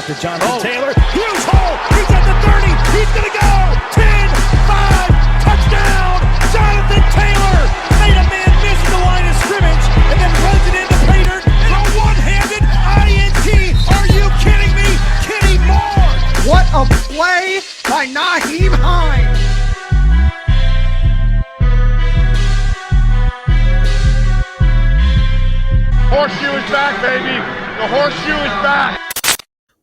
to Jonathan Taylor. Huge hole. He's at the 30. He's going to go. 10, 5, touchdown. Jonathan Taylor made a man miss the line of scrimmage and then runs it into pay dirt and a one-handed INT. Are you kidding me? Kenny Moore. What a play by Nyheim Hines. Horseshoe is back, baby. The horseshoe is back.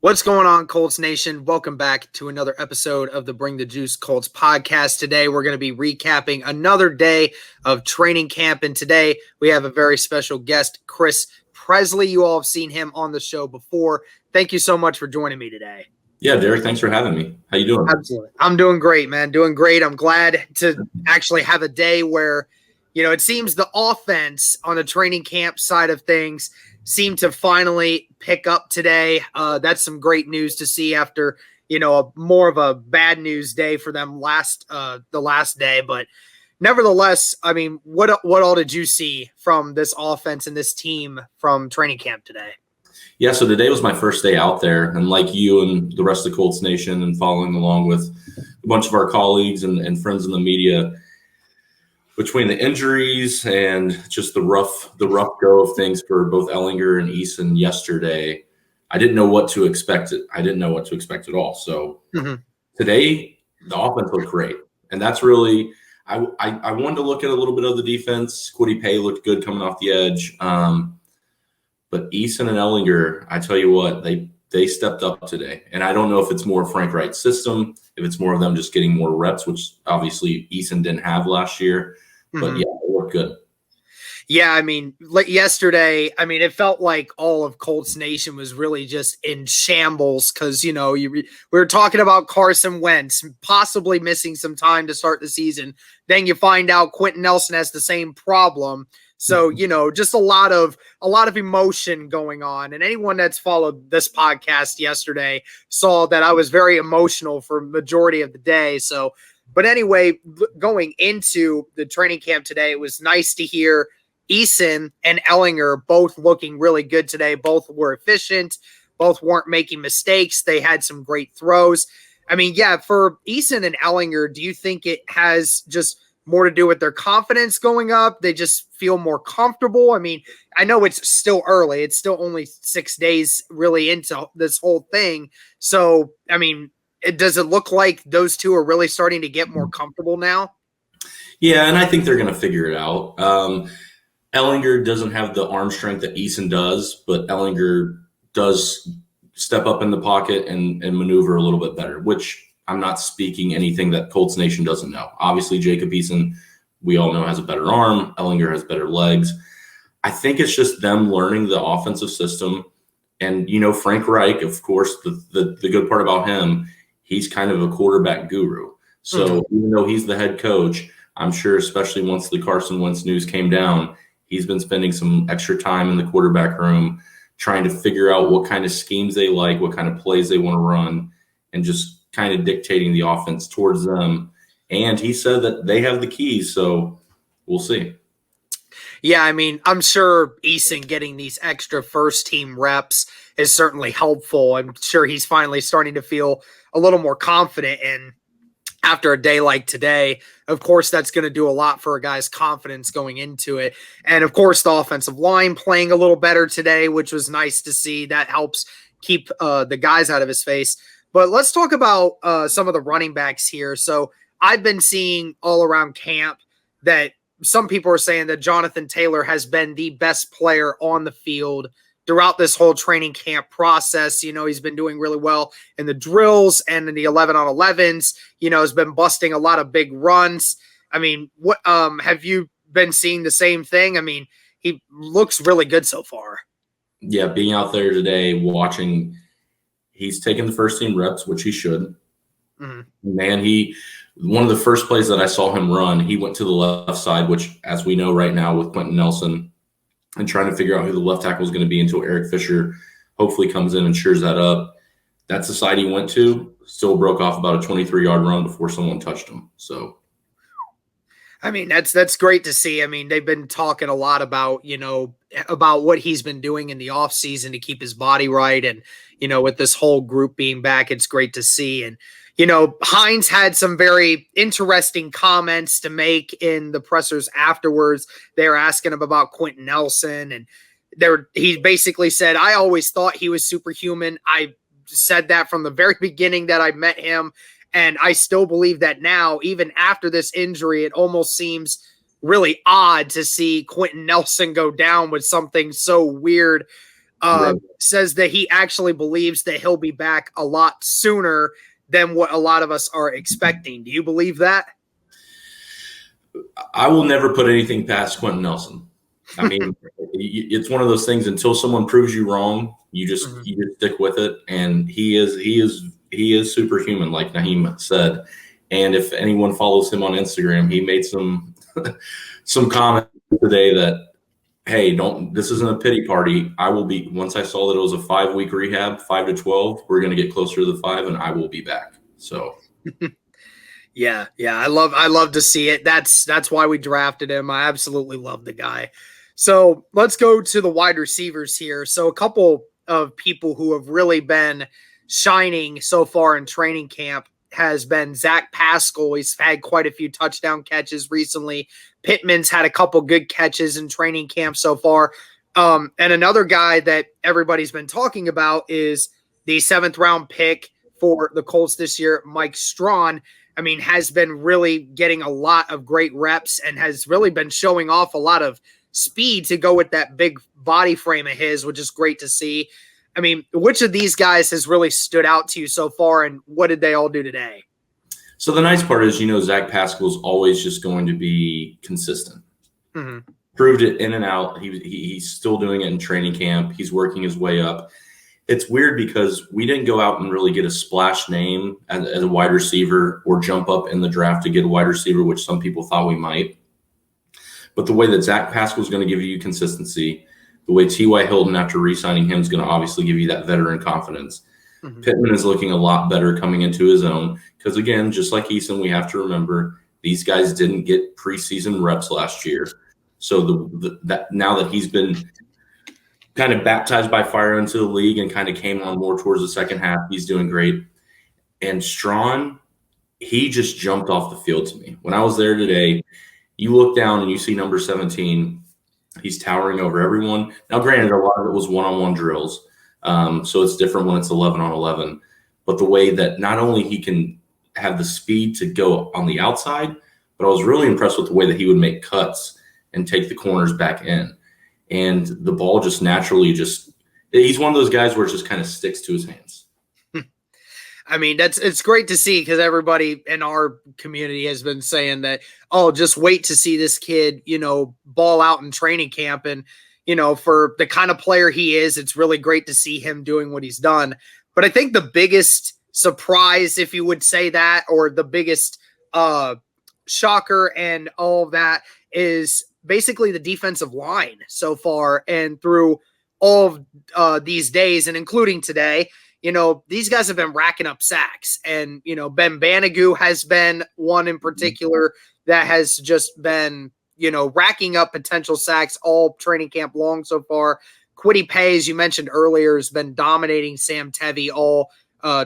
What's going on, Colts Nation? Welcome back to another episode of the Bring the Juice Colts podcast. Today, we're going to be recapping another day of training camp. And today, we have a very special guest, Chris Presley. You all have seen him on the show before. Thank you so much for joining me today. Yeah, Derek, thanks for having me. How you doing? Absolutely. I'm doing great, man. Doing great. I'm glad to actually have a day where, you know, it seems the offense on the training camp side of things seemed to finally pick up today. That's some great news to see after, you know, more of a bad news day for them the last day. But nevertheless, I mean, what all did you see from this offense and this team from training camp today? Yeah, so today was my first day out there, and like you and the rest of the Colts Nation and following along with a bunch of our colleagues and friends in the media, between the injuries and just the rough go of things for both Ehlinger and Eason yesterday, I didn't know what to expect. I didn't know what to expect at all. So Today, the offense looked great. And that's really I wanted to look at a little bit of the defense. Kwity Paye looked good coming off the edge. But Eason and Ehlinger, I tell you what, they stepped up today. And I don't know if it's more Frank Wright's system, if it's more of them just getting more reps, which obviously Eason didn't have last year. But, yeah, it looked good. Yeah, I mean, yesterday, I mean, it felt like all of Colts Nation was really just in shambles because, you know, we were talking about Carson Wentz possibly missing some time to start the season. Then you find out Quentin Nelson has the same problem. So, you know, just a lot of emotion going on. And anyone that's followed this podcast yesterday saw that I was very emotional for majority of the day. So, but anyway, going into the training camp today, it was nice to hear Eason and Ehlinger both looking really good today. Both were efficient. Both weren't making mistakes. They had some great throws. I mean, yeah, for Eason and Ehlinger, do you think it has just more to do with their confidence going up? They just feel more comfortable. I mean, I know it's still early. It's still only 6 days really into this whole thing. So, I mean, does it look like those two are really starting to get more comfortable now? Yeah, and I think they're going to figure it out. Ehlinger doesn't have the arm strength that Eason does, but Ehlinger does step up in the pocket and maneuver a little bit better, which I'm not speaking anything that Colts Nation doesn't know. Obviously, Jacob Eason, we all know, has a better arm. Ehlinger has better legs. I think it's just them learning the offensive system. And, you know, Frank Reich, of course, the good part about him, he's kind of a quarterback guru. So even though he's the head coach, I'm sure, especially once the Carson Wentz news came down, he's been spending some extra time in the quarterback room trying to figure out what kind of schemes they like, what kind of plays they want to run, and just kind of dictating the offense towards them. And he said that they have the keys, so we'll see. Yeah, I mean, I'm sure Eason getting these extra first-team reps is certainly helpful. I'm sure he's finally starting to feel a little more confident. And after a day like today, of course, that's going to do a lot for a guy's confidence going into it. And, of course, the offensive line playing a little better today, which was nice to see. That helps keep the guys out of his face. But let's talk about some of the running backs here. So I've been seeing all around camp that some people are saying that Jonathan Taylor has been the best player on the field throughout this whole training camp process. You know, he's been doing really well in the drills and in the 11-on-11s, you know, has been busting a lot of big runs. I mean, what have you been seeing the same thing? I mean, he looks really good so far. Yeah, being out there today, watching, he's taken the first team reps, which he should. Man, one of the first plays that I saw him run, he went to the left side, which, as we know right now with Quentin Nelson, and trying to figure out who the left tackle is going to be until Eric Fisher hopefully comes in and shores that up. That's the side he went to. Still broke off about a 23-yard run before someone touched him. So, I mean, that's great to see. I mean, they've been talking a lot about, about what he's been doing in the off season to keep his body right. And, with this whole group being back, it's great to see. And, Hines had some very interesting comments to make in the pressers afterwards. They were asking him about Quentin Nelson, and he basically said, I always thought he was superhuman. I said that from the very beginning that I met him. And I still believe that now, even after this injury, it almost seems really odd to see Quentin Nelson go down with something so weird. Right. Says that he actually believes that he'll be back a lot sooner than what a lot of us are expecting. Do you believe that? I will never put anything past Quentin Nelson. I mean, it's one of those things until someone proves you wrong, you just stick with it. And he is superhuman, like Naheem said. And if anyone follows him on Instagram, he made some comments today that, hey, this isn't a pity party. Once I saw that it was a 5-week rehab, 5 to 12, we're going to get closer to the 5 and I will be back. So yeah. I love to see it. That's why we drafted him. I absolutely love the guy. So let's go to the wide receivers here. So a couple of people who have really been shining so far in training camp has been Zach Pascal. He's had quite a few touchdown catches recently. Pittman's had a couple good catches in training camp so far. And another guy that everybody's been talking about is the 7th round pick for the Colts this year, Mike Strawn. I mean, has been really getting a lot of great reps and has really been showing off a lot of speed to go with that big body frame of his, which is great to see. I mean, which of these guys has really stood out to you so far, and what did they all do today? So the nice part is, Zach Pascal's always just going to be consistent. Mm-hmm. Proved it in and out. He's still doing it in training camp. He's working his way up. It's weird because we didn't go out and really get a splash name as a wide receiver or jump up in the draft to get a wide receiver, which some people thought we might. But the way that Zach Pascal is going to give you consistency, the way T.Y. Hilton, after re-signing him, is going to obviously give you that veteran confidence. Mm-hmm. Pittman is looking a lot better coming into his own because, again, just like Eason, we have to remember these guys didn't get preseason reps last year. So now that he's been kind of baptized by fire into the league and kind of came on more towards the second half, he's doing great. And Strawn, he just jumped off the field to me. When I was there today, you look down and you see number 17. He's towering over everyone. Now, granted, a lot of it was one-on-one drills, so it's different when it's 11 on 11. But the way that not only he can have the speed to go on the outside, but I was really impressed with the way that he would make cuts and take the corners back in. And the ball just naturally he's one of those guys where it just kind of sticks to his hands. I mean, it's great to see because everybody in our community has been saying that, just wait to see this kid, ball out in training camp. And, for the kind of player he is, it's really great to see him doing what he's done. But I think the biggest surprise, if you would say that, or the biggest shocker and all of that is basically the defensive line so far and through all of these days and including today. These guys have been racking up sacks, and, Ben Banigou has been one in particular that has just been, racking up potential sacks all training camp long so far. Kwity Paye, as you mentioned earlier, has been dominating Sam Tevi all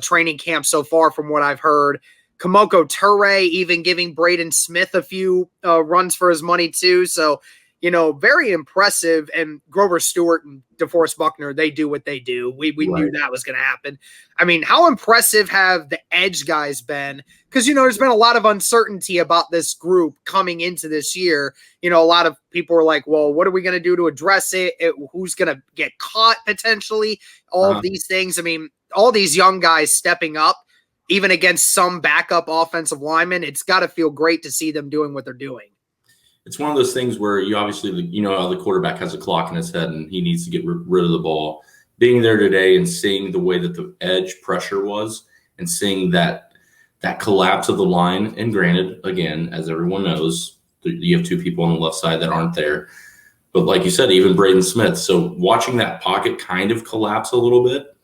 training camp so far from what I've heard. Kamoko Toure even giving Braden Smith a few runs for his money too. So, very impressive. And Grover Stewart and DeForest Buckner, they do what they do. We knew that was going to happen. I mean, how impressive have the edge guys been? Because, there's been a lot of uncertainty about this group coming into this year. A lot of people were like, well, what are we going to do to address it? Who's going to get caught potentially? All of these things. I mean, all these young guys stepping up, even against some backup offensive linemen, it's got to feel great to see them doing what they're doing. It's one of those things where you obviously, how the quarterback has a clock in his head and he needs to get rid of the ball. Being there today and seeing the way that the edge pressure was and seeing that collapse of the line. And granted, again, as everyone knows, you have two people on the left side that aren't there. But like you said, even Braden Smith. So watching that pocket kind of collapse a little bit,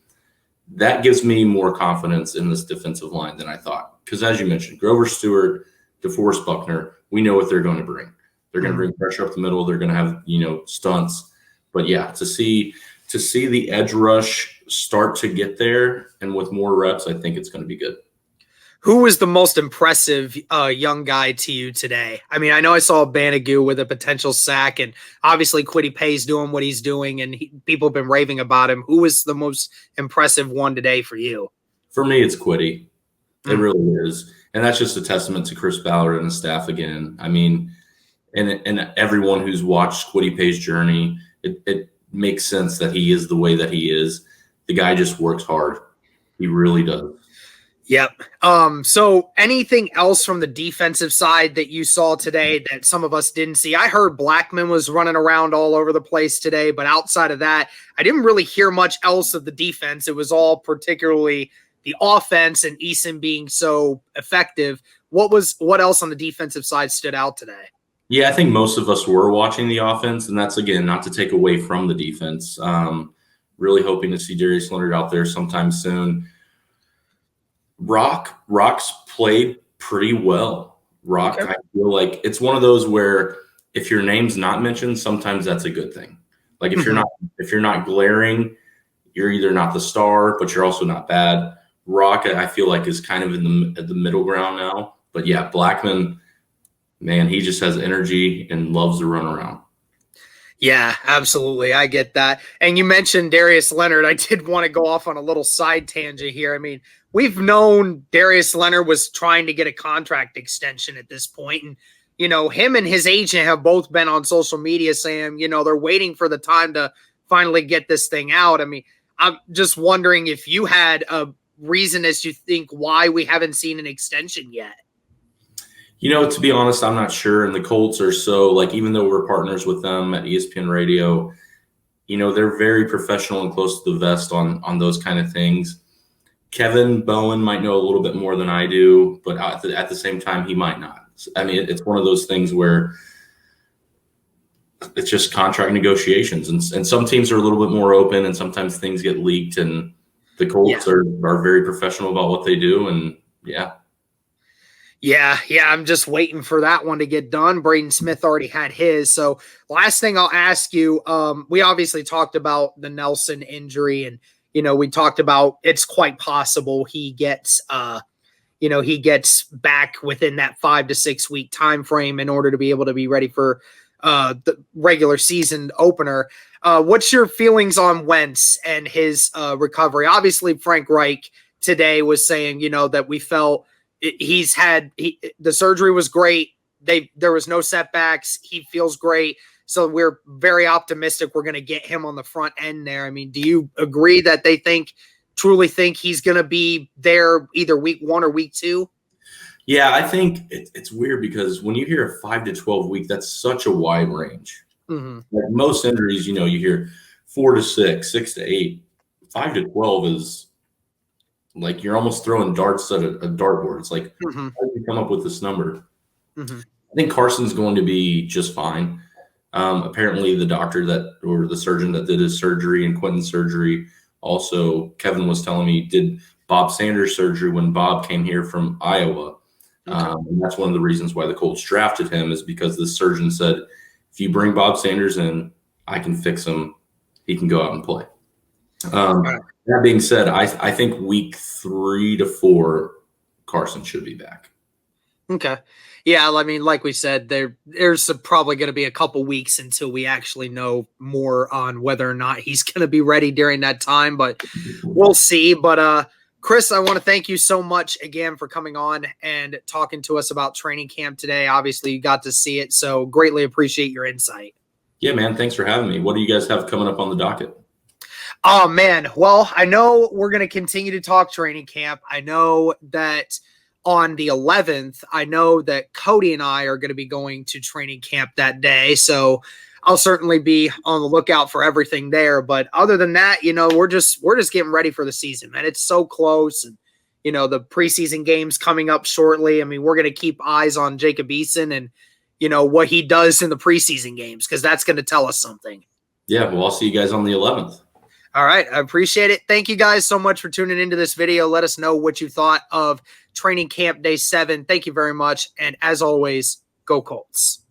that gives me more confidence in this defensive line than I thought. Because as you mentioned, Grover Stewart, DeForest Buckner, we know what they're going to bring. They're going to bring pressure up the middle. They're going to have, stunts. But yeah, to see the edge rush start to get there and with more reps, I think it's going to be good. Who was the most impressive young guy to you today? I mean, I know I saw Banagoo with a potential sack, and obviously Kwity Paye's doing what he's doing, and people have been raving about him. Who was the most impressive one today for you? For me, it's Kwity. It really is. And that's just a testament to Chris Ballard and his staff again. I mean, and everyone who's watched Kwity Paye's journey, it makes sense that he is the way that he is. The guy just works hard. He really does. Yep. So anything else from the defensive side that you saw today that some of us didn't see? I heard Blackman was running around all over the place today, but outside of that, I didn't really hear much else of the defense. It was all particularly the offense and Eason being so effective. What else on the defensive side stood out today? Yeah, I think most of us were watching the offense, and that's, again, not to take away from the defense. Really hoping to see Darius Leonard out there sometime soon. Rock's played pretty well. Rock, okay. I feel like it's one of those where if your name's not mentioned, sometimes that's a good thing. Like if you're not glaring, you're either not the star, but you're also not bad. Rock, I feel like, is kind of at the middle ground now. But yeah, Blackman, man, he just has energy and loves to run around. Yeah, absolutely. I get that. And you mentioned Darius Leonard. I did want to go off on a little side tangent here. I mean, we've known Darius Leonard was trying to get a contract extension at this point. And, him and his agent have both been on social media saying, they're waiting for the time to finally get this thing out. I mean, I'm just wondering if you had a reason as you think why we haven't seen an extension yet. To be honest, I'm not sure. And the Colts are so, even though we're partners with them at ESPN Radio, they're very professional and close to the vest on those kind of things. Kevin Bowen might know a little bit more than I do, but at the same time, he might not. I mean, it's one of those things where it's just contract negotiations. And some teams are a little bit more open, and sometimes things get leaked. And the Colts are very professional about what they do. And, yeah. Yeah, I'm just waiting for that one to get done. Braden Smith already had his. So last thing I'll ask you, we obviously talked about the Nelson injury, and, we talked about it's quite possible he gets back within that 5 to 6 week time frame in order to be able to be ready for the regular season opener. What's your feelings on Wentz and his recovery? Obviously, Frank Reich today was saying, that we felt the surgery was great. There was no setbacks. He feels great. So we're very optimistic we're going to get him on the front end there. I mean, do you agree that they truly think he's going to be there either week 1 or week 2? Yeah, I think it's weird because when you hear a 5 to 12 week, that's such a wide range. Mm-hmm. Like most injuries, you hear 4 to 6, 6 to 8, 5 to 12 is like you're almost throwing darts at a dartboard. It's like, how did you come up with this number? Mm-hmm. I think Carson's going to be just fine. Apparently the the surgeon that did his surgery and Quentin's surgery, also Kevin was telling me, did Bob Sanders' surgery when Bob came here from Iowa. And that's one of the reasons why the Colts drafted him, is because the surgeon said, if you bring Bob Sanders in, I can fix him. He can go out and play. That being said, I think week 3 to 4, Carson should be back. Okay. Yeah, I mean, like we said, there's probably going to be a couple weeks until we actually know more on whether or not he's going to be ready during that time, but we'll see. But Chris, I want to thank you so much again for coming on and talking to us about training camp today. Obviously, you got to see it, so greatly appreciate your insight. Yeah, man, thanks for having me. What do you guys have coming up on the docket? Oh, man. Well, I know we're going to continue to talk training camp. I know that on the 11th, I know that Cody and I are going to be going to training camp that day. So I'll certainly be on the lookout for everything there. But other than that, we're just getting ready for the season, man. It's so close. And, the preseason games coming up shortly. I mean, we're going to keep eyes on Jacob Eason and, what he does in the preseason games, because that's going to tell us something. Yeah. Well, I'll see you guys on the 11th. All right. I appreciate it. Thank you guys so much for tuning into this video. Let us know what you thought of training camp day 7. Thank you very much. And as always, go Colts.